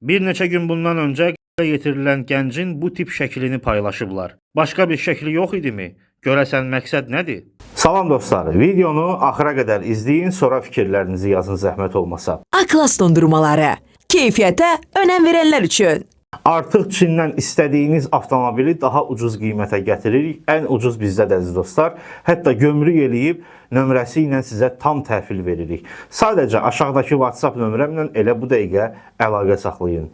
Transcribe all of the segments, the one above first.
Bir neçə gün bundan öncə qətlə yetirilən gəncin bu tip şəklini paylaşıblar. Başqa bir şəkli yox idimi? Görəsən məqsəd nədir? Salam dostlar, videonu axıra qədər izləyin, sonra fikirlərinizi yazın zəhmət olmasa. A-Class dondurmaları, keyfiyyətə önəm verənlər üçün. Artıq Çindən istədiyiniz avtomobili daha ucuz qiymətə gətiririk. Ən ucuz bizdədir dostlar. Hətta gömrük eləyib nömrəsi ilə sizə tam təhvil veririk. Sadəcə aşağıdakı WhatsApp nömrəmlə elə bu dəqiqə əlaqə saxlayın.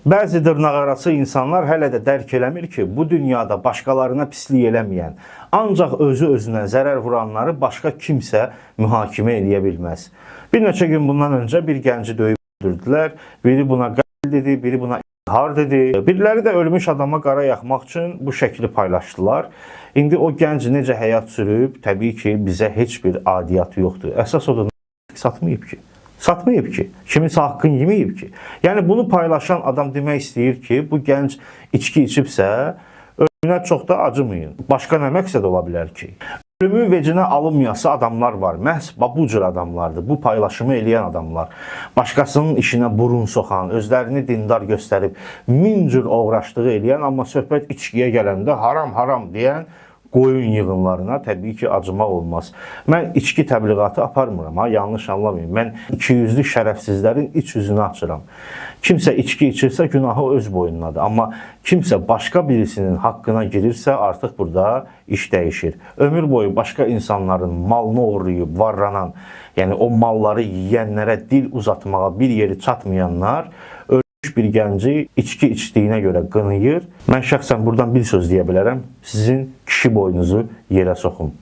Bəzi dırnaqarası insanlar hələ də dərk eləmir ki, bu dünyada başqalarına pislik eləməyən, ancaq özü-özünə zərər vuranları başqa kimsə mühakimə eləyə bilməz. Bir neçə gün bundan öncə bir gənci döyüb öldürdülər. Biri buna qətl dedi, biri buna intihar dedi. Biriləri də ölmüş adama qara yaxmaq üçün bu şəkli paylaşdılar. İndi o gənc necə həyat sürüb, təbii ki, bizə heç bir adiyyatı yoxdur. Əsas odur, satmayıb ki. Satmayıb ki, kiminsə haqqını yeməyib ki. Yəni bunu paylaşan adam demək istəyir ki, bu gənc içki içibsə, ölümünə çox da acımayın. Başqa nə məqsəd ola bilər ki? Ölümün vecinə alınmayası adamlar var. Məhz bu cür adamlardır. Bu paylaşımı eləyən adamlar. Başqasının işinə burun soxan, özlərini dindar göstərib, min cür uğraşdığı eləyən, amma söhbət içkiyə gələndə haram deyən qoyun yığınlarına təbii ki, acımaq olmaz. Mən içki təbliğatı aparmıram, yanlış anlamayın. Mən ikiyüzlü şərəfsizlərin iç yüzünü açıram. Kimsə içki içirsə günahı öz boyundadır. Amma kimsə başqa birisinin haqqına girirsə artıq burada iş dəyişir. Ömür boyu başqa insanların malını oğurlayıb varlanan, yəni o malları yiyənlərə dil uzatmağa bir yeri çatmayanlar bir gənci içki içdiyinə görə qınayır. Mən şəxsən buradan bir söz deyə bilərəm. Sizin kişi boynunuzu yerə soxun.